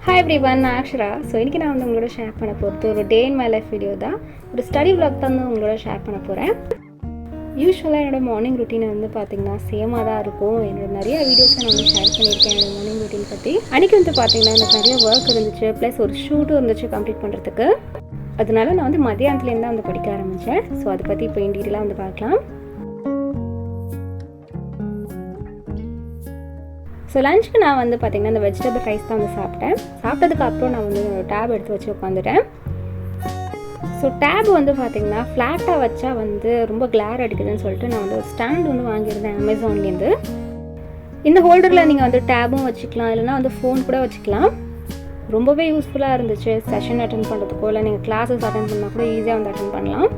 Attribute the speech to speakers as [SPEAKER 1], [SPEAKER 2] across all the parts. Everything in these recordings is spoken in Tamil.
[SPEAKER 1] Hi everyone, நான் Akshara. So இன்னைக்கு நான் உங்களோட ஷேர் பண்ண போறது ஒரு டே இன் மை லைஃப் வீடியோ தான். ஒரு ஸ்டடி vlog தான் உங்களோட ஷேர் பண்ண போறேன். யூசுவலா என்னோட மார்னிங் ரொட்டீன் வந்து பாத்தீங்கன்னா சேமா தான் இருக்கும். என்னோட நிறைய வீடியோஸ் நான் வந்து ஷேர் பண்ணிருக்கேன் என்னோட மார்னிங் ரொட்டீன் பத்தி. அன்னைக்கு வந்து பாத்தீங்கன்னா எனக்கு நிறைய வர்க் இருந்துச்சு, ப்ளஸ் ஒரு ஷூட்டும் இருந்துச்சு கம்ப்ளீட் பண்றதுக்கு. அதனால நான் வந்து மதியானத்துல இருந்து வந்து படிக்க ஆரம்பிச்சேன். ஸோ அதை பத்தி இப்போ இன் டீடைலா வந்து பார்க்கலாம். ஸோ லஞ்சுக்கு நான் வந்து பார்த்திங்கன்னா இந்த வெஜிடபிள் ரைஸ் தான் வந்து சாப்பிட்டேன். சாப்பிட்டதுக்கு அப்புறம் நான் வந்து டேப் எடுத்து வச்சு உட்காந்துட்டேன். ஸோ டேப் வந்து பார்த்திங்கன்னா ஃப்ளாட்டாக வச்சா வந்து ரொம்ப கிளார் அடிக்குதுன்னு சொல்லிட்டு நான் வந்து ஒரு ஸ்டாண்ட் வந்து வாங்கியிருந்தேன் அமேசான்லேருந்து. இந்த ஹோல்டரில் நீங்கள் வந்து டேபும் வச்சுக்கலாம், இல்லைனா வந்து ஃபோன் கூட வச்சுக்கலாம். ரொம்பவே யூஸ்ஃபுல்லாக இருந்துச்சு. செஷன் அட்டென்ட் பண்ணுறதுக்கோ இல்லை நீங்கள் கிளாஸஸ் அட்டென்ட் பண்ணால் கூட ஈஸியாக வந்து அட்டென்ட் பண்ணலாம்.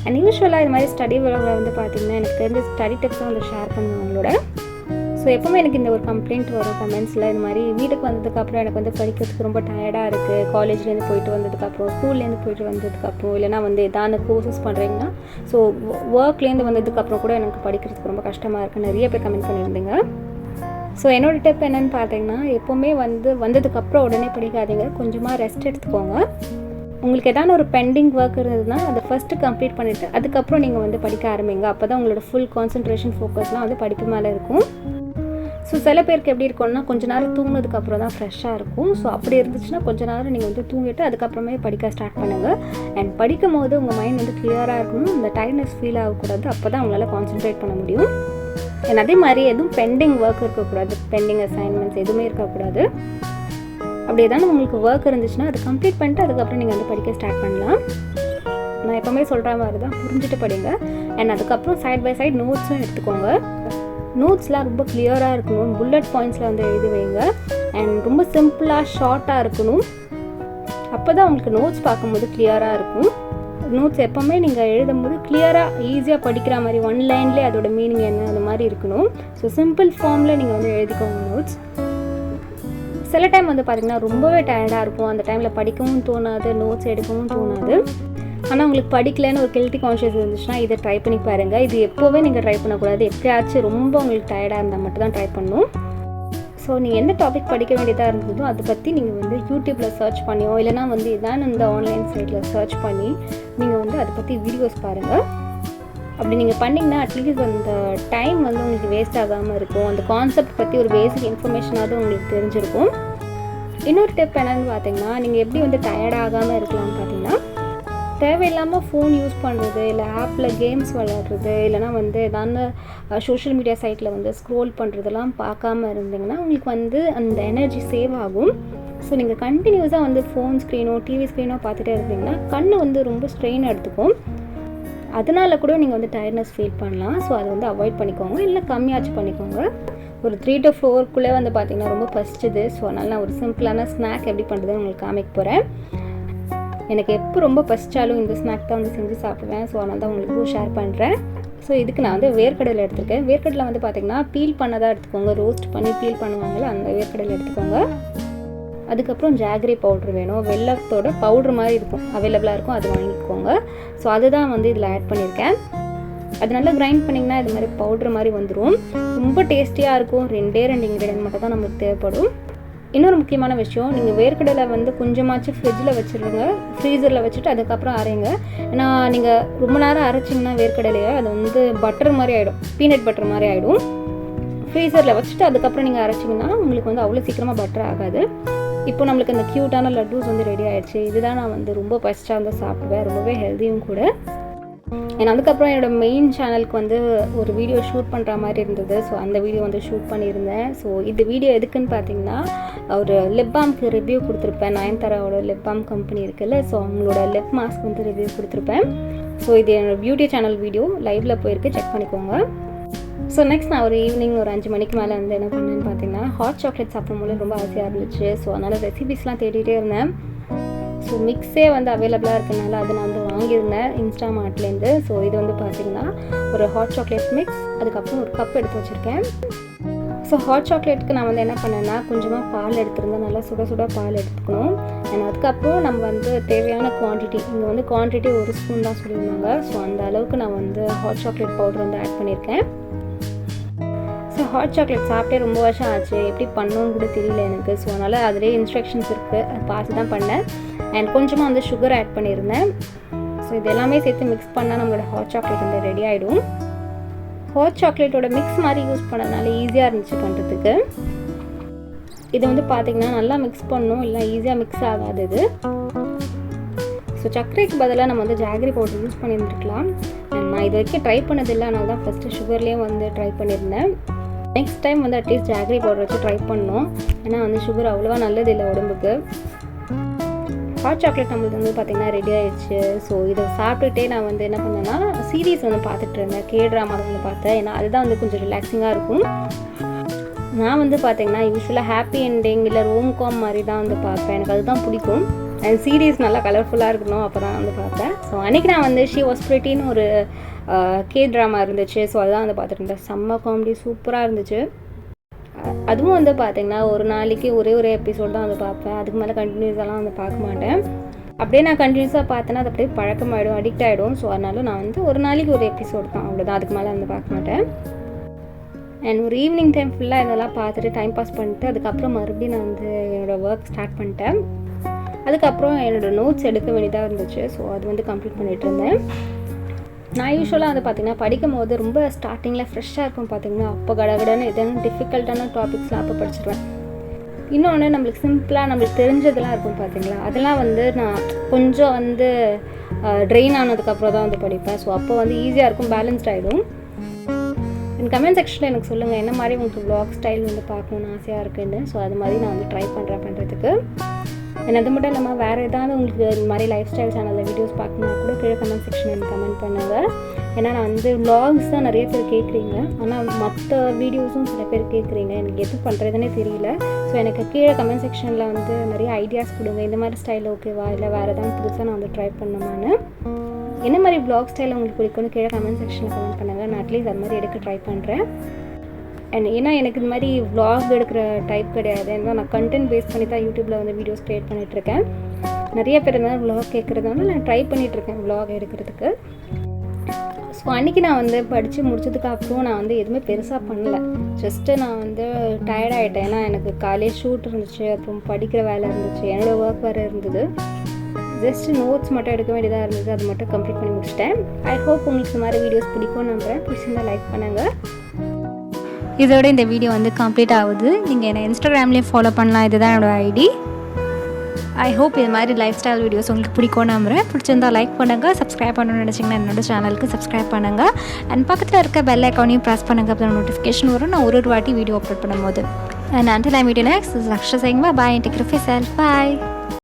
[SPEAKER 1] அண்ட் யூஸ்வலாக இது மாதிரி ஸ்டடி விலாகில் வந்து பார்த்திங்கன்னா எனக்கு தெரிஞ்ச ஸ்டடி டிப்ஸும் வந்து ஷேர் பண்ணுவேன் உங்களோட. ஸோ எப்போவுமே எனக்கு இந்த ஒரு கம்ப்ளைண்ட் வரும் கமெண்ட்ஸில், இது மாதிரி வீட்டுக்கு வந்ததுக்கப்புறம் எனக்கு வந்து படிக்கிறதுக்கு ரொம்ப டயர்டாக இருக்குது, காலேஜ்லேருந்து போயிட்டு வந்ததுக்கப்புறம், ஸ்கூல்லேருந்து போயிட்டு வந்ததுக்கப்புறம், இல்லைனா வந்து எதாவது கோர்சஸ் பண்ணுறீங்கன்னா ஸோ ஒர்க்லேருந்து வந்ததுக்கப்புறம் கூட எனக்கு படிக்கிறதுக்கு ரொம்ப கஷ்டமாக இருக்குது, நிறைய பேர் கமெண்ட் பண்ணியிருந்தீங்க. ஸோ என்னோடய டிப் என்னென்னு பார்த்தீங்கன்னா, எப்போவுமே வந்ததுக்கப்புறம் உடனே படிக்காதீங்க, கொஞ்சமாக ரெஸ்ட் எடுத்துக்கோங்க. உங்களுக்கு எதாவது ஒரு பெண்டிங் ஒர்க் இருந்ததுன்னா அதை ஃபஸ்ட்டு கம்ப்ளீட் பண்ணிவிட்டு அதுக்கப்புறம் நீங்கள் வந்து படிக்க ஆரம்பிங்க. அப்போ தான் உங்களோட ஃபுல் கான்சன்ட்ரேஷன் ஃபோக்கஸ்லாம் வந்து படிப்பு மேலே இருக்கும். ஸோ சில பேருக்கு எப்படி இருக்கும்னா கொஞ்ச நேரம் தூங்கினதுக்கப்புறம் தான் ஃப்ரெஷ்ஷாக இருக்கும். ஸோ அப்படி இருந்துச்சுன்னா கொஞ்ச நேரம் நீங்கள் வந்து தூங்கிட்டு அதுக்கப்புறமே படிக்க ஸ்டார்ட் பண்ணுங்கள். அண்ட் படிக்கும் போது உங்கள் மைண்ட் வந்து கிளியராக இருக்கணும், இந்த டயர்ட்னஸ் ஃபீல் ஆகக்கூடாது. அப்போ தான் உங்களால் கான்சன்ட்ரேட் பண்ண முடியும். அண்ட் அதே மாதிரி எதுவும் பெண்டிங் ஒர்க் இருக்கக்கூடாது, பெண்டிங் அசைன்மெண்ட்ஸ் எதுவுமே இருக்கக்கூடாது. அப்படி ஏதாவது உங்களுக்கு ஒர்க் இருந்துச்சுன்னா அதை கம்ப்ளீட் பண்ணிட்டு அதுக்கப்புறம் நீங்கள் வந்து படிக்க ஸ்டார்ட் பண்ணலாம். நான் எப்போவுமே சொல்கிற மாதிரி தான் புரிஞ்சுட்டு படிங்க. அண்ட் அதுக்கப்புறம் சைட் பை சைட் நோட்ஸும் எடுத்துக்கோங்க. நோட்ஸ்லாம் ரொம்ப கிளியராக இருக்கணும், புல்லட் பாயிண்ட்ஸில் வந்து எழுதி வைங்க. அண்ட் ரொம்ப சிம்பிளாக ஷார்ட்டாக இருக்கணும். அப்போ தான் உங்களுக்கு நோட்ஸ் பார்க்கும்போது கிளியராக இருக்கும். நோட்ஸ் எப்போவுமே நீங்கள் எழுதும்போது கிளியராக ஈஸியாக படிக்கிற மாதிரி ஒன் லைன்லேயே அதோட மீனிங் என்ன அந்த மாதிரி இருக்கணும். ஸோ சிம்பிள் ஃபார்மில் நீங்கள் வந்து எழுதிக்கோங்க நோட்ஸ். சில டைம் வந்து பார்த்திங்கன்னா ரொம்பவே டயர்டாக இருக்கும், அந்த டைமில் படிக்கவும் தோணாது, நோட்ஸ் எடுக்கவும் தோணாது. ஆனால் உங்களுக்கு படிக்கலன்னு ஒரு கில்ட்டி கான்ஷியஸ் இருந்துச்சுன்னா இதை ட்ரை பண்ணி பாருங்கள். இது எப்போவே நீங்கள் ட்ரை பண்ணக்கூடாது, எப்போயாச்சும் ரொம்ப உங்களுக்கு டயர்டாக இருந்தால் மட்டும் தான் ட்ரை பண்ணணும். ஸோ நீங்கள் எந்த டாபிக் படிக்க வேண்டியதாக இருந்ததோ அதை பற்றி நீங்கள் வந்து யூடியூப்பில் சர்ச் பண்ணியோ இல்லைனா வந்து இதான் இந்த ஆன்லைன் சைட்டில் சர்ச் பண்ணி நீங்கள் வந்து அதை பற்றி வீடியோஸ் பாருங்கள். அப்படி நீங்கள் பண்ணிங்கன்னா அட்லீஸ்ட் அந்த டைம் வந்து உங்களுக்கு வேஸ்ட் ஆகாமல் இருக்கும். அந்த கான்செப்ட் பற்றி ஒரு பேசிக் இன்ஃபர்மேஷனாவது உங்களுக்கு தெரிஞ்சிருக்கும். இன்னொரு டிப் என்னென்னு பார்த்தீங்கன்னா, நீங்கள் எப்படி வந்து டயர்ட் ஆகாமல் இருக்கலாம்னு பார்த்தீங்கன்னா, தேவையில்லாமல் ஃபோன் யூஸ் பண்ணுறது, இல்லை ஆப்பில் கேம்ஸ் விளையாடுறது, இல்லைனா வந்து ஏதாவது சோஷியல் மீடியா சைட்டில் வந்து ஸ்க்ரோல் பண்ணுறதெல்லாம் பார்க்காம இருந்தீங்கன்னா உங்களுக்கு வந்து அந்த எனர்ஜி சேவ் ஆகும். ஸோ நீங்கள் கண்டினியூஸாக வந்து ஃபோன் ஸ்க்ரீனோ டிவி ஸ்க்ரீனோ பார்த்துட்டே இருந்தீங்கன்னா கண் வந்து ரொம்ப ஸ்ட்ரெயின் எடுத்துக்கும். அதனால கூட நீங்கள் வந்து டயர்ட்னஸ் ஃபீல் பண்ணலாம். ஸோ அதை வந்து அவாய்ட் பண்ணிக்கோங்க, இல்லை கம்மியாச்சும் பண்ணிக்கோங்க. ஒரு 3 to 4 வந்து பார்த்திங்கன்னா ரொம்ப பசிச்சுது. ஸோ அதனால் நான் ஒரு சிம்பிளான ஸ்நாக் எப்படி பண்ணுறதுன்னு உங்களுக்கு காமிக்க போகிறேன். எனக்கு எப்போ ரொம்ப பசிச்சாலும் இந்த ஸ்நாக் தான் வந்து செஞ்சு சாப்பிடுவேன். ஸோ அதனால தான் உங்களுக்கு ஷேர் பண்ணுறேன். ஸோ இதுக்கு நான் வந்து வேர்க்கடலை எடுத்துருக்கேன். வேர்க்கடலை வந்து பார்த்திங்கன்னா பீல் பண்ணதாக எடுத்துக்கோங்க, ரோஸ்ட் பண்ணி பீல் பண்ணுவாங்கள்ல அந்த வேர்க்கடலை எடுத்துக்கோங்க. அதுக்கப்புறம் ஜாகரி பவுட்ரு வேணும், வெல்லத்தோட பவுட்ரு மாதிரி இருக்கும், அவைலபிளாக இருக்கும், அது வாங்கிக்கோங்க. ஸோ அதுதான் வந்து இதில் ஆட் பண்ணியிருக்கேன். அது நல்லா கிரைண்ட் பண்ணிங்கன்னா இது மாதிரி பவுட்ரு மாதிரி வந்துடும். ரொம்ப டேஸ்டியாக இருக்கும். 2 இன்க்ரீடியன்ட் மட்டும் தான் நமக்கு தேவைப்படும். இன்னொரு முக்கியமான விஷயம், நீங்கள் வேர்க்கடலை வந்து கொஞ்சமாச்சும் ஃப்ரிட்ஜில் வச்சுருங்க, ஃப்ரீசரில் வச்சுட்டு அதுக்கப்புறம் அரைங்க. ஏன்னா நீங்கள் ரொம்ப நேரம் அரைச்சிங்கன்னா வேர்க்கடலையை அது வந்து பட்டர் மாதிரி ஆகிடும், பீனட் பட்டர் மாதிரி ஆகிடும். ஃப்ரீசரில் வச்சுட்டு அதுக்கப்புறம் நீங்கள் அரைச்சிங்கன்னா உங்களுக்கு வந்து அவ்வளோ சீக்கிரமாக பட்டர் ஆகாது. இப்போ நம்மளுக்கு அந்த க்யூட்டான லட்டூஸ் வந்து ரெடி ஆகிடுச்சு. இதுதான் நான் வந்து ரொம்ப பசிச்சா வந்து சாப்பிடுவேன், ரொம்பவே ஹெல்த்தியும் கூட. ஏன்னா அதுக்கப்புறம் என்னோடய மெயின் சேனலுக்கு வந்து ஒரு வீடியோ ஷூட் பண்ணுற மாதிரி இருந்தது. ஸோ அந்த வீடியோ வந்து ஷூட் பண்ணியிருந்தேன். ஸோ இந்த வீடியோ எதுக்குன்னு பார்த்தீங்கன்னா, ஒரு லிப் பாம்க்கு ரிவ்யூ கொடுத்துருப்பேன். நயன்தாராவோட லிப் பாம் கம்பெனி இருக்குல்ல, ஸோ அவங்களோட லிப் மாஸ்க் வந்து ரிவ்யூ கொடுத்துருப்பேன். ஸோ இது என்னோடய பியூட்டி சேனல் வீடியோ லைவில் போயிருக்கு, செக் பண்ணிக்கோங்க. ஸோ நெக்ஸ்ட் நான் ஒரு ஈவினிங் ஒரு 5 மணிக்கு மேலே வந்து என்ன பண்ணேன்னு பார்த்தீங்கன்னா, ஹாட் சாக்லேட் சாப்பிடும்போது ரொம்ப ஆசையாக இருந்துச்சு. ஸோ அதனால் ரெசிபிஸ்லாம் தேடிகிட்டே இருந்தேன். ஸோ மிக்ஸே வந்து அவைலபிளாக இருக்கனால அதை நான் வந்து வாங்கியிருந்தேன் இன்ஸ்டாமார்ட்லேருந்து. ஸோ இது வந்து பார்த்திங்கன்னா ஒரு ஹாட் சாக்லேட் மிக்ஸ், அதுக்கப்புறம் ஒரு கப் எடுத்து வச்சுருக்கேன். ஸோ ஹாட் சாக்லேட்டுக்கு நான் வந்து என்ன பண்ணேன்னா கொஞ்சமாக பால் எடுத்துருந்தேன், நல்லா சுட சுட பால் எடுத்துக்கணும். அண்ட் அதுக்கப்புறம் நம்ம வந்து தேவையான குவான்டிட்டி, இங்கே வந்து குவான்டிட்டி 1 ஸ்பூன் தான் சொல்லியிருந்தாங்க. ஸோ அந்த அளவுக்கு நான் வந்து ஹாட் சாக்லேட் பவுடர் வந்து ஆட் பண்ணியிருக்கேன். ஸோ ஹாட் சாக்லேட் சாப்பிட்டே ரொம்ப வருஷம் ஆச்சு, எப்படி பண்ணணும்னு கூட தெரியல எனக்கு. ஸோ அதனால் அதிலே இன்ஸ்ட்ரக்ஷன்ஸ் இருக்குது, அது பார்த்து தான் பண்ணேன். அண்ட் கொஞ்சமாக வந்து சுகர் ஆட் பண்ணியிருந்தேன். ஸோ இது எல்லாமே சேர்த்து மிக்ஸ் பண்ணால் நம்மளோட ஹாட் சாக்லேட் வந்து ரெடி ஆகிடும். ஹாட் சாக்லேட்டோட மிக்ஸ் மாதிரி யூஸ் பண்ணதுனால ஈஸியாக இருந்துச்சு பண்ணுறதுக்கு. இது வந்து பார்த்திங்கன்னா நல்லா மிக்ஸ் பண்ணணும், இல்லை ஈஸியாக மிக்ஸ் ஆகாது இது. ஸோ சர்க்கரைக்கு பதிலாக நம்ம வந்து ஜாகரி பவுடர் யூஸ் பண்ணியிருந்துருக்கலாம். அண்ட் நான் இது வரைக்கும் ட்ரை பண்ணதில்லை, அதனால தான் ஃபஸ்ட்டு சுகர்லேயே வந்து ட்ரை பண்ணியிருந்தேன். நெக்ஸ்ட் டைம் வந்து அட்லீஸ்ட் ஜாகரி பவுடர் வச்சு ட்ரை பண்ணணும், ஏன்னா வந்து சுகர் அவ்வளோவா நல்லது இல்லை உடம்புக்கு. ஹாட் சாக்லேட் நம்மளுக்கு வந்து பார்த்திங்கன்னா ரெடி ஆகிடுச்சு. ஸோ இதை சாப்பிட்டுட்டே நான் வந்து என்ன பண்ணேன்னா சீரீஸ் வந்து பார்த்துட்டு இருந்தேன், kdrama வந்து பார்த்தேன். ஏன்னா அதுதான் வந்து கொஞ்சம் ரிலாக்ஸிங்காக இருக்கும். நான் வந்து பார்த்திங்கன்னா யூஸ்வலாக ஹாப்பி எண்டிங் இல்லை ரோம்காம் மாதிரி தான் வந்து பார்ப்பேன், எனக்கு அதுதான் பிடிக்கும். அண்ட் சீரீஸ் நல்லா கலர்ஃபுல்லாக இருக்கணும், அப்போ தான் வந்து பார்த்தேன். ஸோ அன்றைக்கி நான் வந்து ஷி வாஸ் பிரிட்டின்னு ஒரு kdrama இருந்துச்சு. ஸோ அதுதான் வந்து பார்த்துட்டு இருந்தேன். செம்ம காமெடி, சூப்பராக இருந்துச்சு. அதுவும் வந்து பார்த்திங்கன்னா ஒரு நாளைக்கு ஒரே எபிசோட் தான் வந்து பார்ப்பேன், அதுக்கு மேலே கண்டினியூஸாலாம் வந்து பார்க்க மாட்டேன். அப்படியே நான் கண்டினியூஸாக பார்த்தேன்னா அது அப்படியே பழக்கமாகிடும், அடிக்ட் ஆகிடும். ஸோ அதனால நான் வந்து ஒரு நாளைக்கு ஒரு எபிசோட் தான், அவ்வளோதான், அதுக்கு மேலே வந்து பார்க்க மாட்டேன். அண்ட் ஒரு ஈவினிங் டைம் ஃபுல்லாக இதெல்லாம் பார்த்துட்டு டைம் பாஸ் பண்ணிட்டு அதுக்கப்புறம் மறுபடியும் நான் வந்து என்னோடய ஒர்க் ஸ்டார்ட் பண்ணிட்டேன். அதுக்கப்புறம் என்னோடய நோட்ஸ் எடுக்க வேண்டியதாக இருந்துச்சு. ஸோ அது வந்து கம்ப்ளீட் பண்ணிகிட்டு இருந்தேன். நான் யூஸ்வலாக வந்து பார்த்திங்கன்னா படிக்கும் போது ரொம்ப ஸ்டார்டிங்கில் ஃப்ரெஷ்ஷாக இருக்கும் பார்த்திங்கன்னா, அப்போ கடகடன்னு எதனா டிஃபிகல்ட்டான டாபிக்ஸ்லாம் அப்போ படிச்சிடுவேன். இன்னொன்று நம்மளுக்கு சிம்பிளாக நம்மளுக்கு தெரிஞ்சதெல்லாம் இருக்கும் பார்த்திங்களா, அதெல்லாம் வந்து நான் கொஞ்சம் வந்து ட்ரெயின் ஆனதுக்கப்புறம் தான் வந்து படிப்பேன். ஸோ அப்போ வந்து ஈஸியாக இருக்கும், பேலன்ஸ்ட் ஆகிடும். என் கமெண்ட் செக்ஷனில் எனக்கு சொல்லுங்கள் என்ன மாதிரி உங்களுக்கு vlog ஸ்டைல் வந்து பார்க்கணுன்னு ஆசையாக இருக்குன்னு. ஸோ அது மாதிரி நான் வந்து ட்ரை பண்ணுறதுக்கு. அண்ட் அது மட்டும் இல்லாமல் வேறு ஏதாவது உங்களுக்கு இந்த மாதிரி லைஃப் ஸ்டைல் சேனலில் வீடியோஸ் பார்க்கணுன்னா கூட கீழே கமெண்ட் செக்ஷனில் எனக்கு கமெண்ட் பண்ணுங்கள். ஏன்னா நான் வந்து vlogs தான் நிறைய பேர் கேட்குறீங்க, ஆனால் மற்ற வீடியோஸும் சில பேர் கேட்குறீங்க, எனக்கு எது பண்ணுறதுனே தெரியல. ஸோ எனக்கு கீழே கமெண்ட் செக்ஷனில் வந்து நிறைய ஐடியாஸ் கொடுங்க, இந்த மாதிரி ஸ்டைல் ஓகேவா, இல்லை வேறு ஏதாவது புதுசாக நான் வந்து ட்ரை பண்ணணுமான்னு. என்ன மாதிரி vlog ஸ்டைல் உங்களுக்கு பிடிக்கும்னு கீழே கமெண்ட் செக்ஷனில் கமெண்ட் பண்ணுங்கள். நான் அட்லீஸ்ட் அது மாதிரி எடுக்க ட்ரை பண்ணுறேன். அண்ட் ஏன்னா எனக்கு இது மாதிரி vlog எடுக்கிற டைப் கிடையாது, ஏன்னா நான் கண்டென்ட் பேஸ் பண்ணி தான் யூடியூப்பில் வந்து வீடியோஸ் க்ரியேட் பண்ணிகிட்ருக்கேன். நிறைய பேர் இந்த மாதிரி vlog கேட்குறதுனால நான் ட்ரை பண்ணிகிட்ருக்கேன் vlog எடுக்கிறதுக்கு. ஸோ அன்றைக்கி நான் வந்து படித்து முடிச்சதுக்கப்புறம் நான் வந்து எதுவுமே பெருசாக பண்ணலை. ஜஸ்ட்டு நான் வந்து டயர்டாகிட்டேன், ஏன்னா எனக்கு காலேஜ் ஷூட் இருந்துச்சு, அப்புறம் படிக்கிற வேலை இருந்துச்சு, என்னோடய ஒர்க் வேறு இருந்தது. ஜஸ்ட்டு நோட்ஸ் மட்டும் எடுக்க வேண்டியதாக இருந்தது, அது மட்டும் கம்ப்ளீட் பண்ணி முடிச்சிட்டேன். ஐ ஹோப் உங்களுக்கு இந்த மாதிரி வீடியோஸ் பிடிக்கும்னு நம்புகிறேன். பிடிச்சிருந்தா லைக் பண்ணுங்கள்.
[SPEAKER 2] இதோட இந்த வீடியோ வந்து கம்ப்ளீட் ஆகுது. நீங்கள் என்னை இன்ஸ்டாகிராம்லேயும் ஃபாலோ பண்ணலாம், இதுதான் என்னோடய ஐடி. ஐ ஹோப் இது மாதிரி லைஃப் ஸ்டைல் வீடியோஸ் உங்களுக்கு பிடிக்கும்னு நம்புகிறேன். பிடிச்சிருந்தால் லைக் பண்ணுங்கள். சப்ஸ்கிரைப் பண்ணணும்னு நினச்சிங்கன்னா என்னோட சேனலுக்கு சப்ஸ்கிரைப் பண்ணுங்கள். அண்ட் பக்கத்தில் இருக்க பெல் ஐக்கானையும் ப்ரெஸ் பண்ணுங்கள், அப்போ நோட்டிஃபிகேஷன் வரும் நான் ஒரு வாட்டி வீடியோ அப்லோட் பண்ணும்போது. And until I meet you next, this is Akshara saying bye. Take care of yourself. Bye.